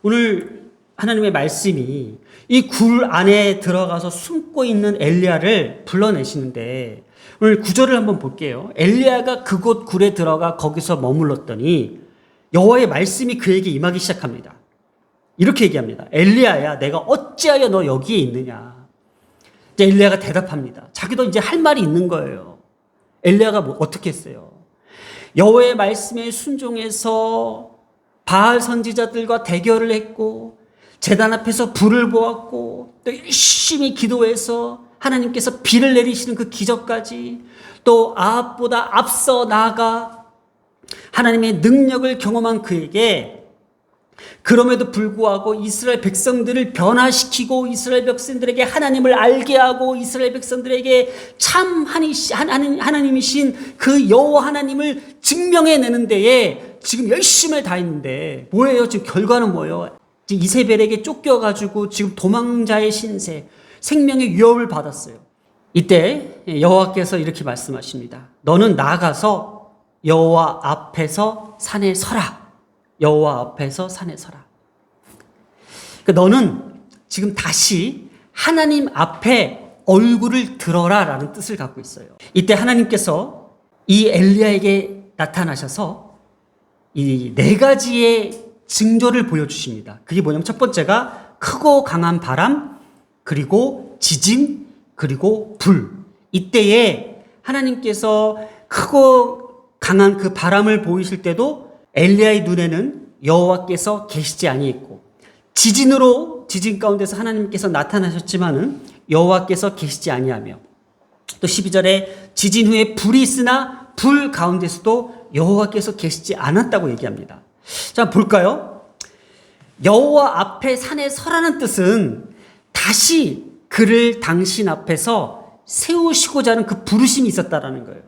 오늘 하나님의 말씀이 이 굴 안에 들어가서 숨고 있는 엘리야를 불러내시는데 오늘 구절을 한번 볼게요. 엘리야가 그곳 굴에 들어가 거기서 머물렀더니 여호와의 말씀이 그에게 임하기 시작합니다. 이렇게 얘기합니다. 엘리야야, 내가 어찌하여 너 여기에 있느냐. 이제 엘리야가 대답합니다. 자기도 이제 할 말이 있는 거예요. 엘리야가 어떻게 했어요? 여호와의 말씀에 순종해서 바알 선지자들과 대결을 했고 제단 앞에서 불을 보았고 또 열심히 기도해서 하나님께서 비를 내리시는 그 기적까지 또 아합보다 앞서 나아가 하나님의 능력을 경험한 그에게 그럼에도 불구하고 이스라엘 백성들을 변화시키고 이스라엘 백성들에게 하나님을 알게 하고 이스라엘 백성들에게 참 하나님이신 그 여호와 하나님을 증명해내는 데에 지금 열심을 다했는데 뭐예요? 지금 결과는 뭐예요? 이세벨에게 쫓겨가지고 지금 도망자의 신세, 생명의 위협을 받았어요. 이때 여호와께서 이렇게 말씀하십니다. 너는 나가서 여호와 앞에서 산에 서라. 여호와 앞에서 산에 서라. 그러니까 너는 지금 다시 하나님 앞에 얼굴을 들어라 라는 뜻을 갖고 있어요. 이때 하나님께서 이 엘리야에게 나타나셔서 이 네 가지의 징조를 보여주십니다. 그게 뭐냐면 첫 번째가 크고 강한 바람, 그리고 지진, 그리고 불. 이때에 하나님께서 크고 강한 그 바람을 보이실 때도 엘리야의 눈에는 여호와께서 계시지 아니했고 지진 가운데서 하나님께서 나타나셨지만은 여호와께서 계시지 아니하며 또 12절에 지진 후에 불이 있으나 불 가운데서도 여호와께서 계시지 않았다고 얘기합니다. 자, 볼까요? 여호와 앞에 산에 서라는 뜻은 다시 그를 당신 앞에서 세우시고자 하는 그 부르심이 있었다라는 거예요.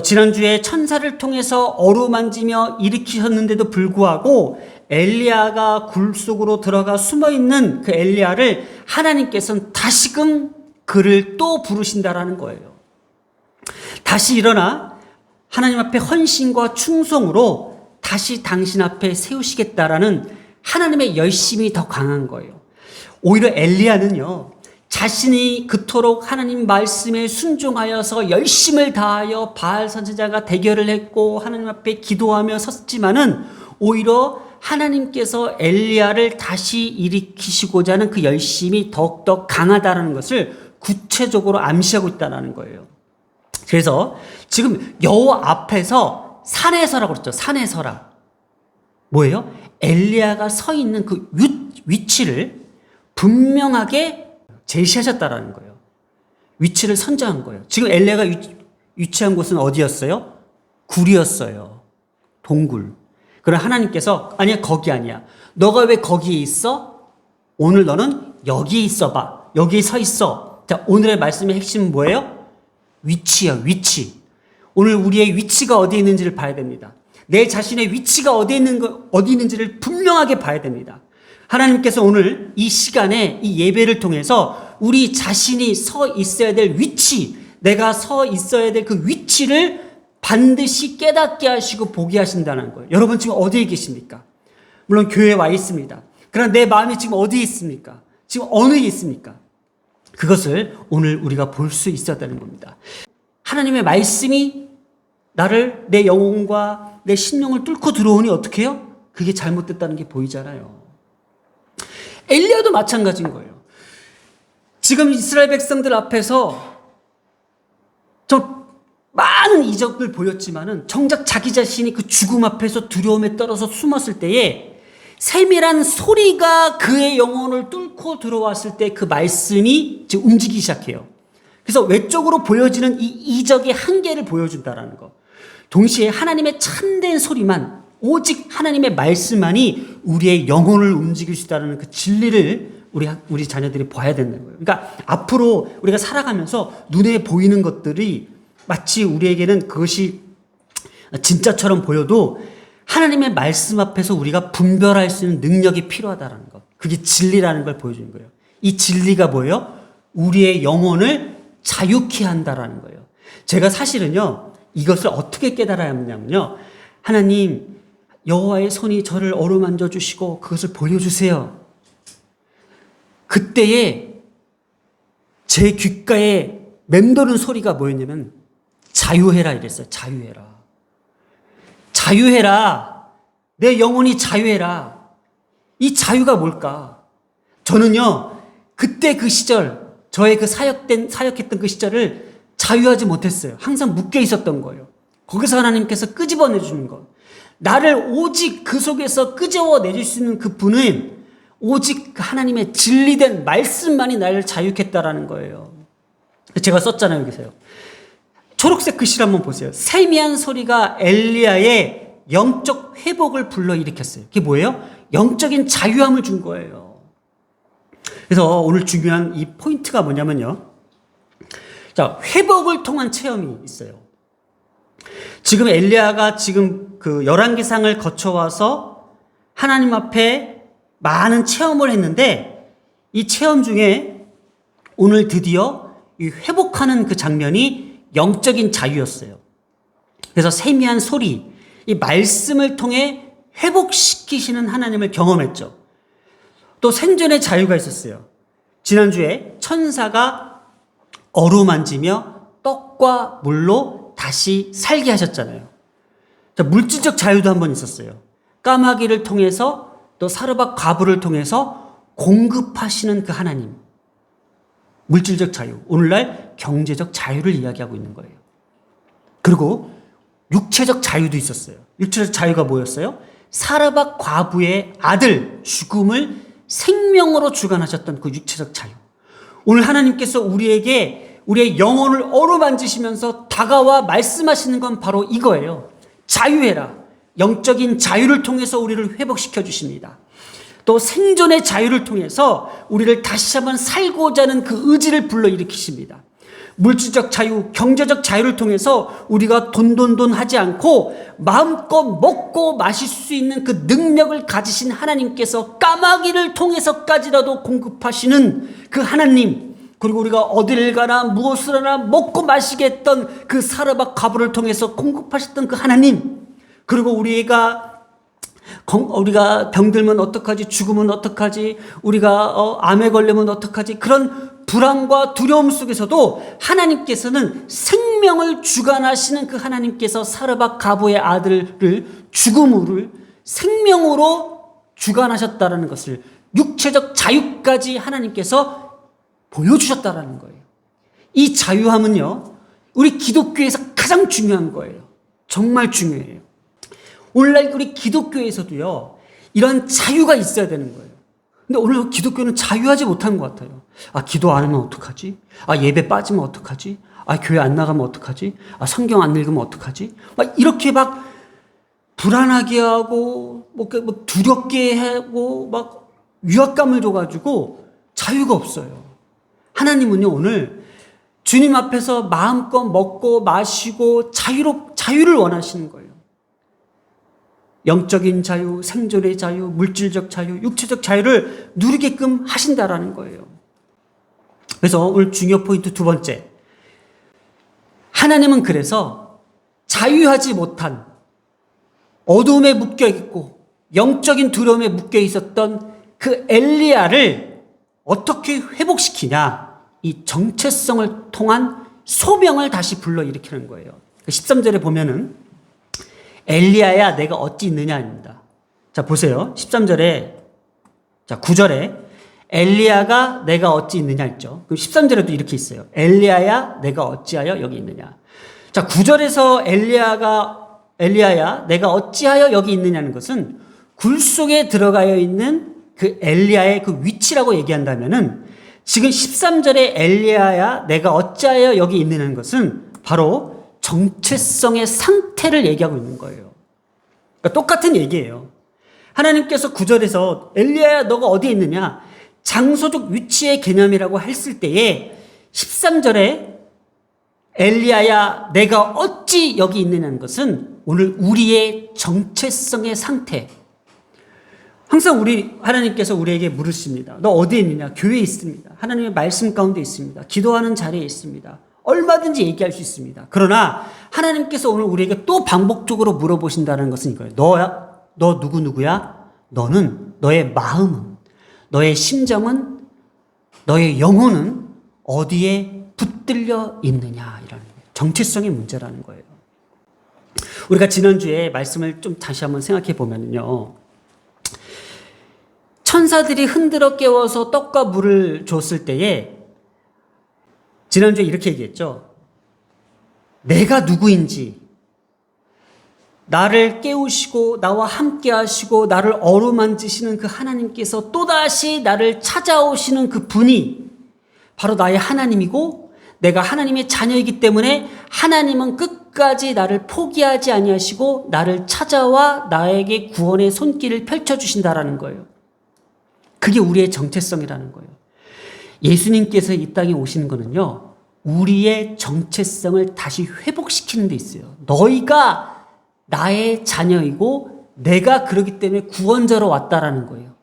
지난주에 천사를 통해서 어루만지며 일으키셨는데도 불구하고 엘리야가 굴 속으로 들어가 숨어있는 그 엘리야를 하나님께서는 다시금 그를 또 부르신다라는 거예요. 다시 일어나 하나님 앞에 헌신과 충성으로 다시 당신 앞에 세우시겠다라는 하나님의 열심이 더 강한 거예요. 오히려 엘리야는요, 자신이 그토록 하나님 말씀에 순종하여서 열심을 다하여 바알 선지자가 대결을 했고 하나님 앞에 기도하며 섰지만은 오히려 하나님께서 엘리야를 다시 일으키시고자 하는 그 열심이 더욱더 강하다는 것을 구체적으로 암시하고 있다는 거예요. 그래서 지금 여호와 앞에서 산에 서라고 그랬죠. 산에 서라. 뭐예요? 엘리야가 서 있는 그 위치를 분명하게 제시하셨다라는 거예요. 위치를 선정한 거예요. 지금 엘리야가 위치한 곳은 어디였어요? 굴이었어요. 동굴. 그러나 하나님께서 아니야, 거기 아니야. 너가 왜 거기에 있어? 오늘 너는 여기에 있어봐. 여기에 서 있어. 자, 오늘의 말씀의 핵심은 뭐예요? 위치야, 위치. 오늘 우리의 위치가 어디에 있는지를 봐야 됩니다. 내 자신의 위치가 어디 있는지를 분명하게 봐야 됩니다. 하나님께서 오늘 이 시간에 이 예배를 통해서 우리 자신이 서 있어야 될 위치, 내가 서 있어야 될 그 위치를 반드시 깨닫게 하시고 보게 하신다는 거예요. 여러분 지금 어디에 계십니까? 물론 교회에 와 있습니다. 그러나 내 마음이 지금 어디에 있습니까? 지금 어느에 있습니까? 그것을 오늘 우리가 볼 수 있어야 되는 겁니다. 하나님의 말씀이 나를 내 영혼과 내 심령을 뚫고 들어오니 어떻게 해요? 그게 잘못됐다는 게 보이잖아요. 엘리야도 마찬가지인 거예요. 지금 이스라엘 백성들 앞에서 저 많은 이적을 보였지만은 정작 자기 자신이 그 죽음 앞에서 두려움에 떨어서 숨었을 때에 세밀한 소리가 그의 영혼을 뚫고 들어왔을 때 그 말씀이 지금 움직이기 시작해요. 그래서 외적으로 보여지는 이 이적의 한계를 보여준다라는 거. 동시에 하나님의 참된 소리만, 오직 하나님의 말씀만이 우리의 영혼을 움직일 수 있다는 그 진리를 우리 자녀들이 봐야 된다는 거예요. 그러니까 앞으로 우리가 살아가면서 눈에 보이는 것들이 마치 우리에게는 그것이 진짜처럼 보여도 하나님의 말씀 앞에서 우리가 분별할 수 있는 능력이 필요하다는 것. 그게 진리라는 걸 보여주는 거예요. 이 진리가 뭐예요? 우리의 영혼을 자유케 한다라는 거예요. 제가 사실은요, 이것을 어떻게 깨달아야 하냐면요, 하나님, 여호와의 손이 저를 어루만져 주시고 그것을 보여주세요. 그때에 제 귓가에 맴도는 소리가 뭐였냐면 자유해라 이랬어요. 자유해라. 자유해라. 내 영혼이 자유해라. 이 자유가 뭘까? 저는요, 그때 그 시절, 저의 그 사역했던 그 시절을 자유하지 못했어요. 항상 묶여 있었던 거예요. 거기서 하나님께서 끄집어내 주는 것. 나를 오직 그 속에서 끄집어내줄 수 있는 그 분은 오직 하나님의 진리된 말씀만이 나를 자유케 했다라는 거예요. 제가 썼잖아요, 여기서요. 초록색 글씨를 한번 보세요. 세미한 소리가 엘리야의 영적 회복을 불러일으켰어요. 그게 뭐예요? 영적인 자유함을 준 거예요. 그래서 오늘 중요한 이 포인트가 뭐냐면요. 자, 회복을 통한 체험이 있어요. 지금 엘리야가 지금 그 11개상을 거쳐와서 하나님 앞에 많은 체험을 했는데 이 체험 중에 오늘 드디어 이 회복하는 그 장면이 영적인 자유였어요. 그래서 세미한 소리, 이 말씀을 통해 회복시키시는 하나님을 경험했죠. 또 생존의 자유가 있었어요. 지난주에 천사가 어루만지며 떡과 물로 다시 살게 하셨잖아요. 자, 물질적 자유도 한번 있었어요. 까마귀를 통해서 또 사르밧 과부를 통해서 공급하시는 그 하나님. 물질적 자유. 오늘날 경제적 자유를 이야기하고 있는 거예요. 그리고 육체적 자유도 있었어요. 육체적 자유가 뭐였어요? 사르밧 과부의 아들 죽음을 생명으로 주관하셨던 그 육체적 자유. 오늘 하나님께서 우리에게 우리의 영혼을 어루만지시면서 다가와 말씀하시는 건 바로 이거예요. 자유해라. 영적인 자유를 통해서 우리를 회복시켜 주십니다. 또 생존의 자유를 통해서 우리를 다시 한번 살고자 하는 그 의지를 불러일으키십니다. 물질적 자유, 경제적 자유를 통해서 우리가 돈 하지 않고 마음껏 먹고 마실 수 있는 그 능력을 가지신 하나님께서 까마귀를 통해서까지라도 공급하시는 그 하나님, 그리고 우리가 어디를 가나 무엇을 하나 먹고 마시게 했던 그 사르밧 과부를 통해서 공급하셨던 그 하나님, 그리고 우리가 병들면 어떡하지? 죽으면 어떡하지? 우리가 암에 걸리면 어떡하지? 그런 불안과 두려움 속에서도 하나님께서는 생명을 주관하시는 그 하나님께서 사르밧 과부의 아들을 죽음을 생명으로 주관하셨다는 것을 육체적 자유까지 하나님께서 보여주셨다는 거예요. 이 자유함은요, 우리 기독교에서 가장 중요한 거예요. 정말 중요해요. 오늘날 우리 기독교에서도요, 이런 자유가 있어야 되는 거예요. 근데 오늘 기독교는 자유하지 못한 것 같아요. 아, 기도 안 하면 어떡하지? 아, 예배 빠지면 어떡하지? 아, 교회 안 나가면 어떡하지? 아, 성경 안 읽으면 어떡하지? 막 이렇게 막 불안하게 하고, 두렵게 하고, 막 위압감을 줘가지고 자유가 없어요. 하나님은요, 오늘 주님 앞에서 마음껏 먹고 마시고 자유를 원하시는 거예요. 영적인 자유, 생존의 자유, 물질적 자유, 육체적 자유를 누리게끔 하신다라는 거예요. 그래서 오늘 중요 포인트 두 번째. 하나님은 그래서 자유하지 못한 어둠에 묶여 있고 영적인 두려움에 묶여 있었던 그 엘리야를 어떻게 회복시키냐? 이 정체성을 통한 소명을 다시 불러일으키는 거예요. 13절에 보면은 엘리야야 내가 어찌 있느냐입니다. 자, 보세요. 13절에, 자, 9절에 엘리야가 내가 어찌 있느냐 했죠. 그럼 13절에도 이렇게 있어요. 엘리야야 내가 어찌하여 여기 있느냐. 자, 9절에서 엘리야야 내가 어찌하여 여기 있느냐는 것은 굴 속에 들어가여 있는 그 엘리야의 그 위치라고 얘기한다면은 지금 13절에 엘리야야 내가 어찌하여 여기 있느냐는 것은 바로 정체성의 상태를 얘기하고 있는 거예요. 그러니까 똑같은 얘기예요. 하나님께서 9절에서 엘리야야 너가 어디에 있느냐? 장소적 위치의 개념이라고 했을 때에 13절에 엘리야야 내가 어찌 여기 있느냐는 것은 오늘 우리의 정체성의 상태. 항상 하나님께서 우리에게 물으십니다. 너 어디에 있느냐? 교회에 있습니다. 하나님의 말씀 가운데 있습니다. 기도하는 자리에 있습니다. 얼마든지 얘기할 수 있습니다. 그러나 하나님께서 오늘 우리에게 또 반복적으로 물어보신다는 것은 이거예요. 너야 너 누구누구야? 너는, 너의 마음은, 너의 심정은, 너의 영혼은 어디에 붙들려 있느냐, 이런 정체성의 문제라는 거예요. 우리가 지난주에 말씀을 좀 다시 한번 생각해 보면요, 천사들이 흔들어 깨워서 떡과 물을 줬을 때에 지난주에 이렇게 얘기했죠. 내가 누구인지, 나를 깨우시고 나와 함께 하시고 나를 어루만지시는 그 하나님께서 또다시 나를 찾아오시는 그 분이 바로 나의 하나님이고, 내가 하나님의 자녀이기 때문에 하나님은 끝까지 나를 포기하지 아니하시고 나를 찾아와 나에게 구원의 손길을 펼쳐주신다라는 거예요. 그게 우리의 정체성이라는 거예요. 예수님께서 이 땅에 오시는 거는요, 우리의 정체성을 다시 회복시키는 데 있어요. 너희가 나의 자녀이고 내가 그렇기 때문에 구원자로 왔다라는 거예요.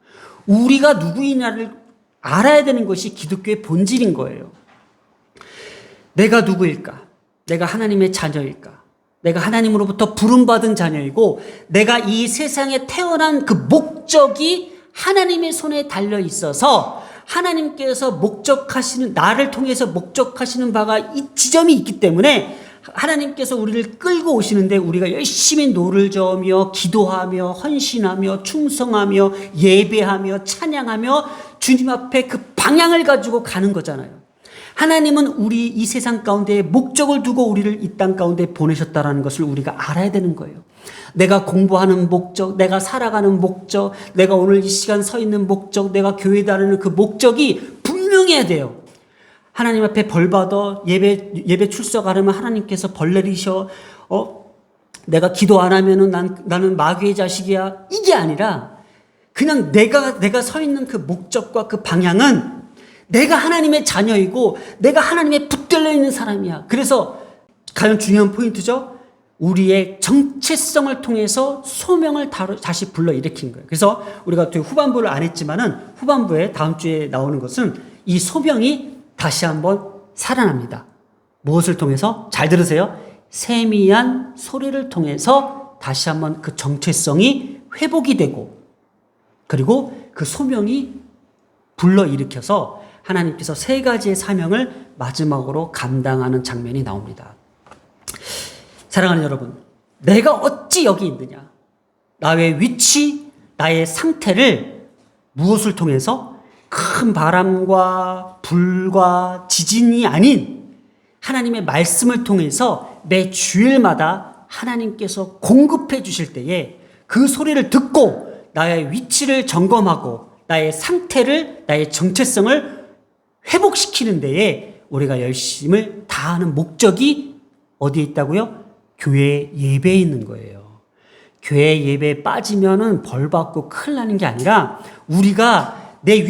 우리가 누구이냐를 알아야 되는 것이 기독교의 본질인 거예요. 내가 누구일까? 내가 하나님의 자녀일까? 내가 하나님으로부터 부름받은 자녀이고 내가 이 세상에 태어난 그 목적이 하나님의 손에 달려 있어서 하나님께서 목적하시는, 나를 통해서 목적하시는 바가 이 지점이 있기 때문에 하나님께서 우리를 끌고 오시는데 우리가 열심히 노를 저으며 기도하며 헌신하며 충성하며 예배하며 찬양하며 주님 앞에 그 방향을 가지고 가는 거잖아요. 하나님은 우리 이 세상 가운데 목적을 두고 우리를 이 땅 가운데 보내셨다는 것을 우리가 알아야 되는 거예요. 내가 공부하는 목적, 내가 살아가는 목적, 내가 오늘 이 시간 서 있는 목적, 내가 교회 다니는 그 목적이 분명해야 돼요. 하나님 앞에 벌 받아 예배 출석하려면 하나님께서 벌 내리셔. 내가 기도 안 하면은 나는 마귀의 자식이야. 이게 아니라 그냥 내가 서 있는 그 목적과 그 방향은 내가 하나님의 자녀이고 내가 하나님의 붙들려 있는 사람이야. 그래서 가장 중요한 포인트죠. 우리의 정체성을 통해서 소명을 다시 불러일으킨 거예요. 그래서 우리가 후반부를 안 했지만은 후반부에 다음 주에 나오는 것은 이 소명이 다시 한번 살아납니다. 무엇을 통해서? 잘 들으세요. 세미한 소리를 통해서 다시 한번 그 정체성이 회복이 되고, 그리고 그 소명이 불러일으켜서 하나님께서 세 가지의 사명을 마지막으로 감당하는 장면이 나옵니다. 사랑하는 여러분, 내가 어찌 여기 있느냐? 나의 위치, 나의 상태를 무엇을 통해서? 큰 바람과 불과 지진이 아닌 하나님의 말씀을 통해서 매 주일마다 하나님께서 공급해 주실 때에 그 소리를 듣고 나의 위치를 점검하고 나의 상태를, 나의 정체성을 회복시키는 데에 우리가 열심을 다하는 목적이 어디에 있다고요? 교회 예배에 있는 거예요. 교회 예배에 빠지면은 벌 받고 큰일 나는 게 아니라 우리가 내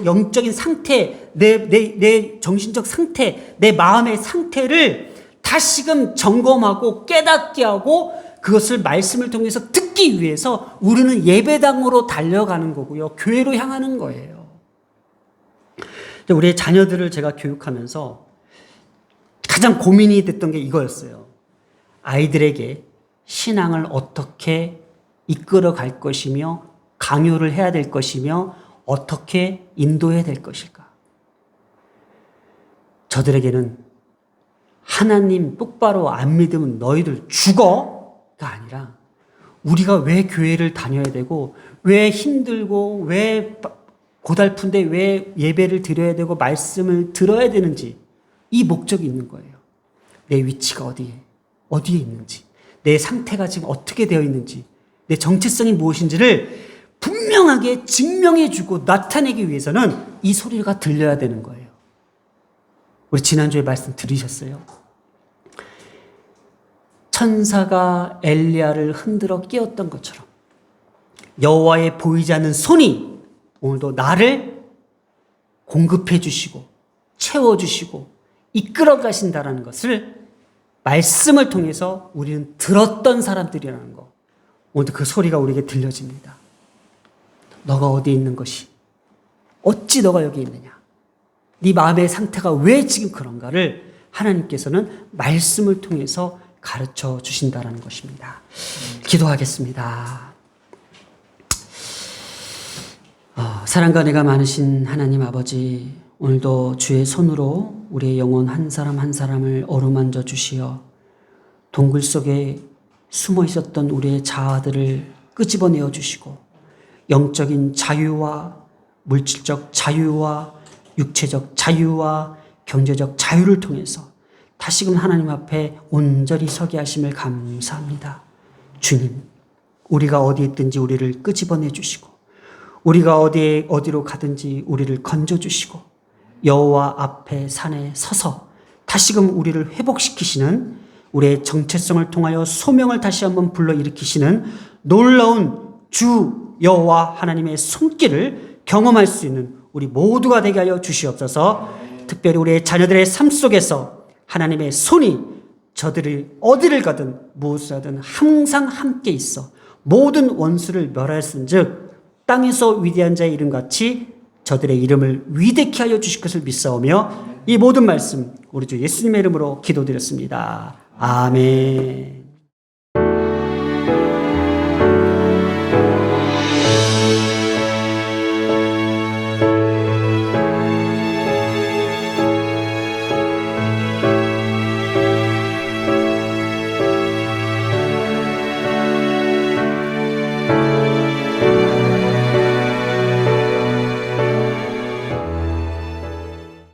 영적인 상태, 내 정신적 상태, 내 마음의 상태를 다시금 점검하고 깨닫게 하고 그것을 말씀을 통해서 듣기 위해서 우리는 예배당으로 달려가는 거고요. 교회로 향하는 거예요. 우리의 자녀들을 제가 교육하면서 가장 고민이 됐던 게 이거였어요. 아이들에게 신앙을 어떻게 이끌어 갈 것이며 강요를 해야 될 것이며 어떻게 인도해야 될 것일까? 저들에게는 하나님 똑바로 안 믿으면 너희들 죽어가 아니라 우리가 왜 교회를 다녀야 되고 왜 힘들고 왜 고달픈데 왜 예배를 드려야 되고 말씀을 들어야 되는지 이 목적이 있는 거예요. 내 위치가 어디에 있는지, 내 상태가 지금 어떻게 되어 있는지, 내 정체성이 무엇인지를 분명하게 증명해주고 나타내기 위해서는 이 소리가 들려야 되는 거예요. 우리 지난주에 말씀 들으셨어요? 천사가 엘리야를 흔들어 깨웠던 것처럼 여호와의 보이지 않는 손이 오늘도 나를 공급해 주시고 채워주시고 이끌어 가신다는 것을 말씀을 통해서 우리는 들었던 사람들이라는 거, 오늘도 그 소리가 우리에게 들려집니다. 너가 어디에 있는 것이, 어찌 너가 여기 있느냐, 네 마음의 상태가 왜 지금 그런가를 하나님께서는 말씀을 통해서 가르쳐 주신다는 것입니다. 기도하겠습니다. 사랑과 은혜가 많으신 하나님 아버지, 오늘도 주의 손으로 우리의 영혼 한 사람 한 사람을 어루만져 주시어 동굴 속에 숨어 있었던 우리의 자아들을 끄집어내어 주시고 영적인 자유와 물질적 자유와 육체적 자유와 경제적 자유를 통해서 다시금 하나님 앞에 온전히 서게 하심을 감사합니다. 주님, 우리가 어디 있든지 우리를 끄집어내 주시고 우리가 어디로 가든지 우리를 건져주시고 여호와 앞에 산에 서서 다시금 우리를 회복시키시는, 우리의 정체성을 통하여 소명을 다시 한번 불러일으키시는 놀라운 주 여호와 하나님의 손길을 경험할 수 있는 우리 모두가 되게 하여 주시옵소서. 특별히 우리의 자녀들의 삶 속에서 하나님의 손이 저들을 어디를 가든 무엇을 하든 항상 함께 있어 모든 원수를 멸하였은즉 땅에서 위대한 자의 이름같이 저들의 이름을 위대케 하여 주실 것을 믿사오며 이 모든 말씀 우리 주 예수님의 이름으로 기도드렸습니다. 아멘.